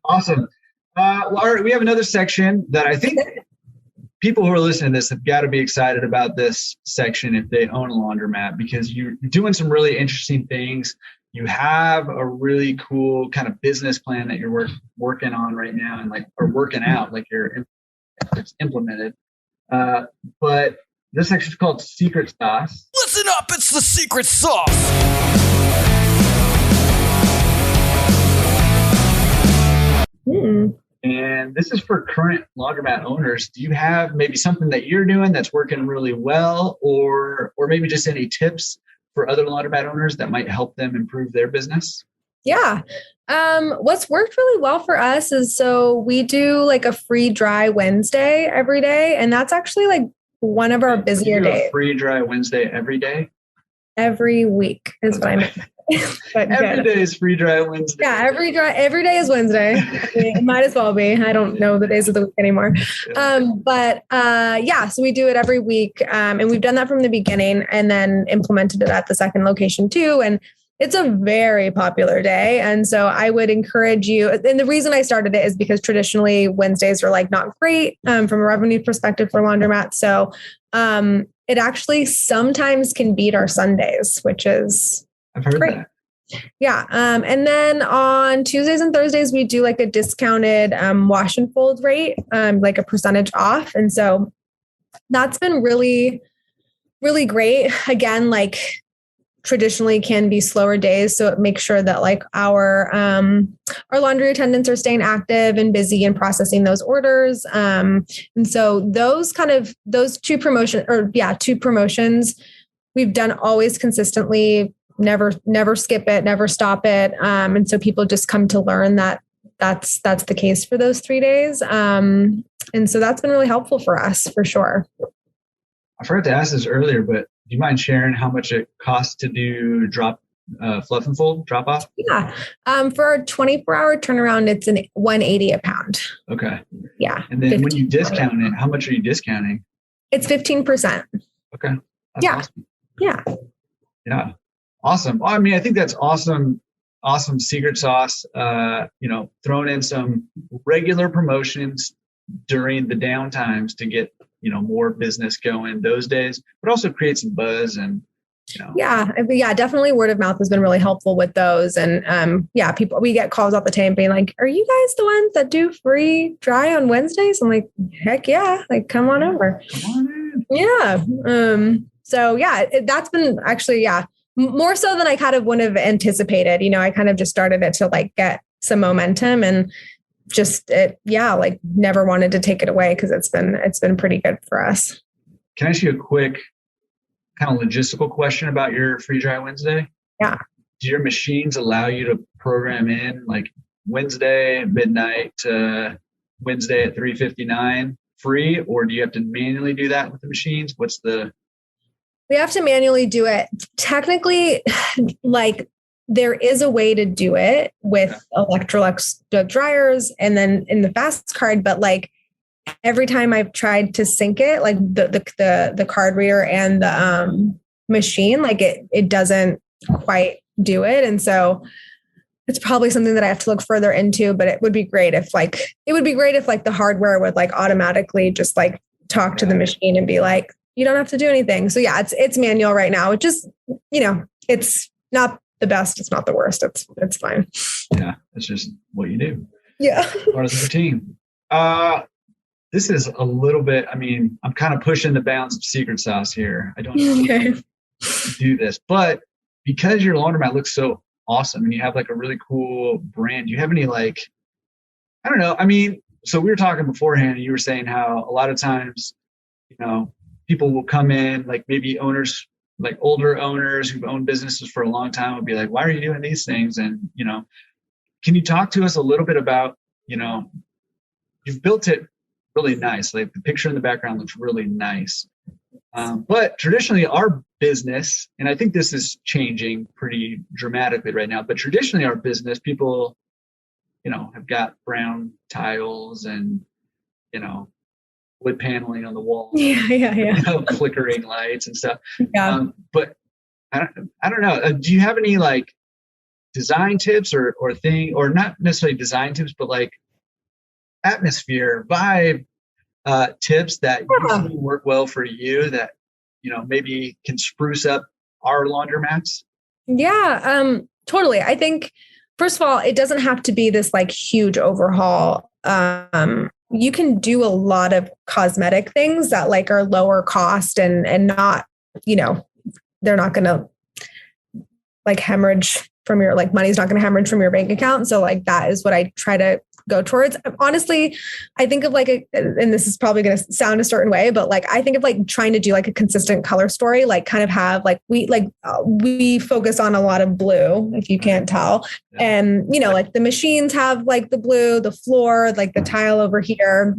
Awesome. Well, all right, we have another section that I think people who are listening to this have got to be excited about this section if they own a laundromat, because you're doing some really interesting things. You have a really cool kind of business plan that you're working on right now and or working out, like it's implemented. But this section is called Secret Sauce. Listen up, it's the secret sauce. And this is for current laundromat owners. Do you have maybe something that you're doing that's working really well, or maybe just any tips for other laundromat owners that might help them improve their business? Yeah. What's worked really well for us is, so we do like a free dry Wednesday every day. And that's actually like one of our busier days. Free dry Wednesday every day? Every week is what I meant. Every day is free dry Wednesday. Yeah, every day is Wednesday. It might as well be. I don't know the days of the week anymore. So we do it every week. And we've done that from the beginning and then implemented it at the second location too. And it's a very popular day. And so I would encourage you. And the reason I started it is because traditionally Wednesdays are like not great from a revenue perspective for laundromats. So it actually sometimes can beat our Sundays, which is I've heard great. That. Yeah. And then on Tuesdays and Thursdays, we do like a discounted wash and fold rate, like a percentage off. And so that's been really, really great. Again, like traditionally can be slower days. So it makes sure that like our laundry attendants are staying active and busy and processing those orders. And so those two promotions we've done always consistently, never skip it, never stop it. And so people just come to learn that that's the case for those 3 days. And so that's been really helpful for us for sure. I forgot to ask this earlier, but do you mind sharing how much it costs to do fluff and fold drop off? Yeah. For a 24-hour turnaround, it's an $180 a pound. Okay. Yeah. And then when you discount it, how much are you discounting? It's 15%. Okay. That's awesome. Yeah. Yeah. Awesome. Well, I mean, I think that's awesome. Awesome secret sauce. Throwing in some regular promotions during the downtimes to get, more business going those days, but also create some buzz and, Yeah, definitely word of mouth has been really helpful with those. And we get calls all the time being like, are you guys the ones that do free dry on Wednesdays? I'm like, heck yeah, like come on over. Come on in. Yeah. That's been actually, more so than I kind of would have anticipated. I kind of just started it to like get some momentum and never wanted to take it away because it's been pretty good for us. Can I ask you a quick kind of logistical question about your free dry Wednesday? Yeah. Do your machines allow you to program in like Wednesday midnight to Wednesday at 3:59 free, or do you have to manually do that with the machines? We have to manually do it. Technically, like there is a way to do it with Electrolux dryers and then in the fast card, but like every time I've tried to sync it, like the card reader and the machine, like it doesn't quite do it. And so it's probably something that I have to look further into, but it would be great if the hardware would like automatically just like talk to the machine and be like, you don't have to do anything. So yeah, it's manual right now. It just, it's not the best. It's not the worst. It's fine. Yeah. It's just what you do. Yeah. Part of the routine. This is a little bit, I'm kind of pushing the bounds of secret sauce here. I don't do this, but because your laundromat looks so awesome and you have like a really cool brand, do you have any like, I don't know. So we were talking beforehand and you were saying how a lot of times, people will come in, like maybe owners, like older owners who've owned businesses for a long time will be like, why are you doing these things? And, can you talk to us a little bit about, you've built it really nice. Like the picture in the background looks really nice. But traditionally our business, and I think this is changing pretty dramatically right now, but traditionally our business, people, have got brown tiles and, wood paneling on the wall, flickering lights and stuff. Yeah. But I don't know. Do you have any like design tips or not necessarily design tips, but like atmosphere vibe tips that usually work well for you that, maybe can spruce up our laundromats? Yeah, totally. I think, first of all, it doesn't have to be this like huge overhaul. You can do a lot of cosmetic things that like are lower cost and not, they're not going to like hemorrhage from your, like money's not going to hemorrhage from your bank account. So like that is what I try to go towards. Honestly, I think of like and this is probably going to sound a certain way, but like, I think of like trying to do like a consistent color story, like kind of have like, we focus on a lot of blue, if you can't tell. Yeah. And, like the machines have like the blue, the floor, like the tile over here.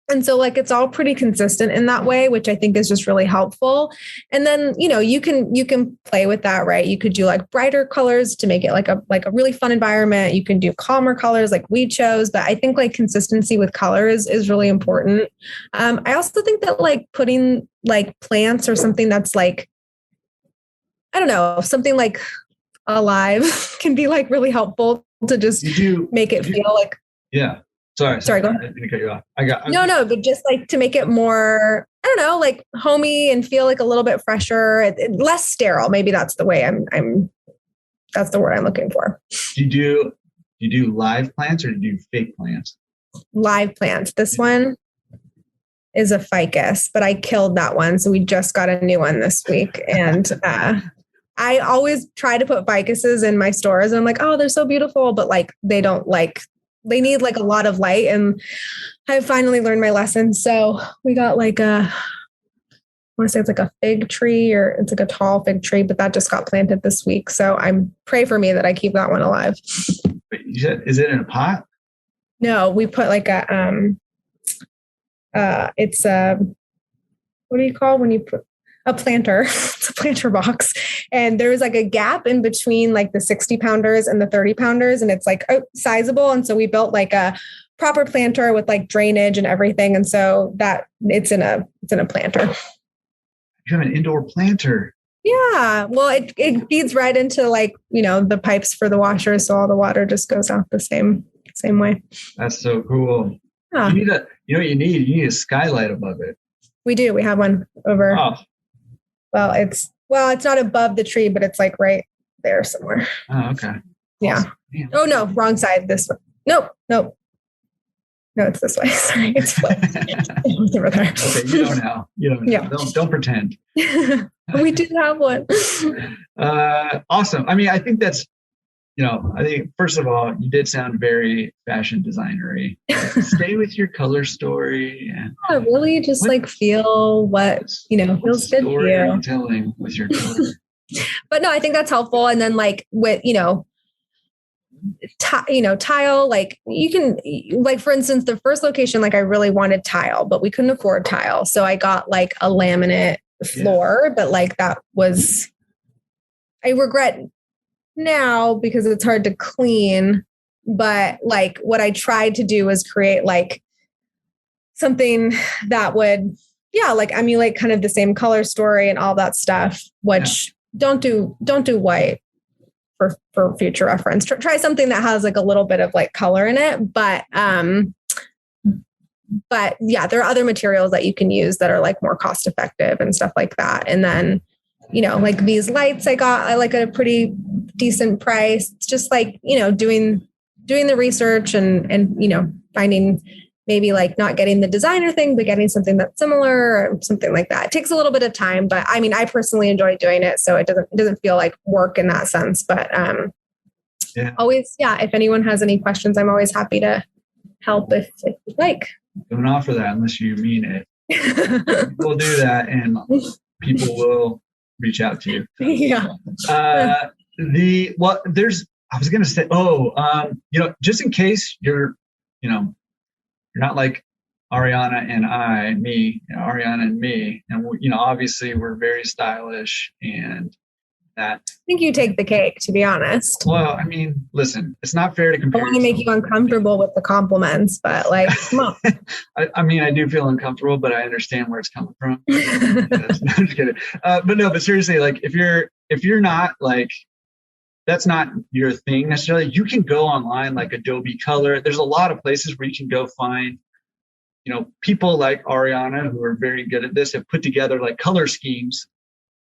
And so like, it's all pretty consistent in that way, which I think is just really helpful. And then, you can play with that, right? You could do like brighter colors to make it like a really fun environment. You can do calmer colors like we chose, but I think like consistency with colors is really important. I also think that like putting like plants or something that's like, I don't know, something like alive can be like really helpful to just make it feel like. Yeah. Sorry. Go ahead. I didn't cut you off. No, but just like to make it more, I don't know, like homey and feel like a little bit fresher, less sterile. Maybe that's the way that's the word I'm looking for. Do you do live plants or do you do fake plants? Live plants. This one is a ficus, but I killed that one. So we just got a new one this week. And I always try to put ficuses in my stores. And I'm like, oh, they're so beautiful. But like, they need like a lot of light, and I finally learned my lesson. So we got like I want to say it's like a fig tree, or it's like a tall fig tree, but that just got planted this week. So pray for me that I keep that one alive. Wait, you said, is it in a pot? No, we put like it's what do you call when you put a planter? It's a planter box. And there's like a gap in between like the 60 pounders and the 30 pounders. And it's like sizable. And so we built like a proper planter with like drainage and everything. And so that it's in a planter. You have an indoor planter. Yeah. Well, it feeds right into like, the pipes for the washers. So all the water just goes out the same way. That's so cool. Yeah. You need a skylight above it. We do. We have one over. Oh. Well, it's not above the tree, but it's like right there somewhere. Oh, okay. Yeah. Awesome. Oh no, wrong side. This way. Nope. No, it's this way. Sorry, it's over there. Okay, you don't know. Yeah. Don't pretend. We do have one. Awesome. I mean, I think that's. I think first of all, you did sound very fashion designery. Stay with your color story and really just like feel what feels good to you. Are you telling with your color? But no, I think that's helpful. And then like with tile, like you can like for instance, the first location, like I really wanted tile, but we couldn't afford tile, so I got like a laminate floor. But like that was, I regret now because it's hard to clean, but like what I tried to do was create like something that would like emulate kind of the same color story and all that stuff, which don't do white for future reference. Try something that has like a little bit of like color in it, but yeah, there are other materials that you can use that are like more cost effective and stuff like that. And then like these lights I like at a pretty decent price. It's just like, doing the research and finding maybe like not getting the designer thing, but getting something that's similar or something like that. It takes a little bit of time, but I mean, I personally enjoy doing it. So it doesn't feel like work in that sense, but always, if anyone has any questions, I'm always happy to help if you'd like. Don't offer that unless you mean it. We'll do that and people will reach out to you. Yeah. I was going to say, just in case you're not like Ariana and me, Ariana and me, and obviously we're very stylish and that. I think you take the cake, to be honest. Well, I mean, listen, it's not fair to compare. I want to make you uncomfortable with the compliments, but like, come on. I do feel uncomfortable, but I understand where it's coming from. No, I'm just kidding. But seriously, like if you're not like that's not your thing necessarily, you can go online like Adobe Color. There's a lot of places where you can go find, people like Ariana who are very good at this have put together like color schemes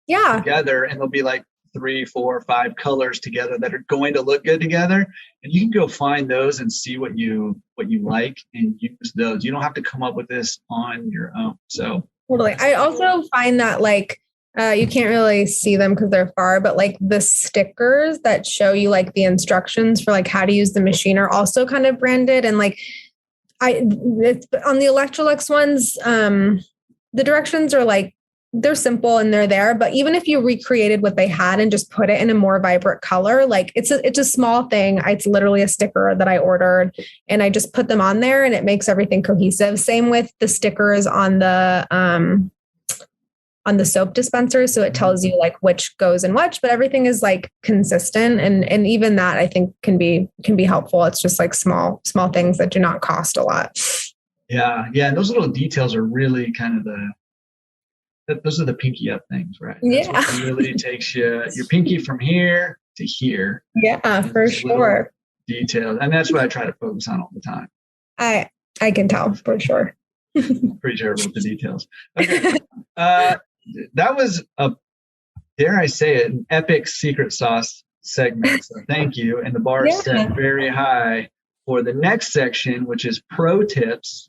together, and there'll be like 3, 4, 5 colors together that are going to look good together. And you can go find those and see what you like and use those. You don't have to come up with this on your own. So totally. I also find that like, you can't really see them because they're far, but like the stickers that show you like the instructions for like how to use the machine are also kind of branded. And like it's on the Electrolux ones, the directions are like, they're simple and they're there, but even if you recreated what they had and just put it in a more vibrant color, like it's a small thing. It's literally a sticker that I ordered and I just put them on there and it makes everything cohesive. Same with the stickers on the soap dispenser. So it tells you like which goes in which, but everything is like consistent. And even that I think can be helpful. It's just like small things that do not cost a lot. Yeah. Yeah. And those little details are really kind of those are the pinky up things, right? That's what really takes your pinky from here to here. Yeah, for sure. Details. And that's what I try to focus on all the time. I can tell for sure. Pretty terrible with the details. Okay. That was dare I say it, an epic secret sauce segment. So thank you. And the bar is set very high for the next section, which is pro tips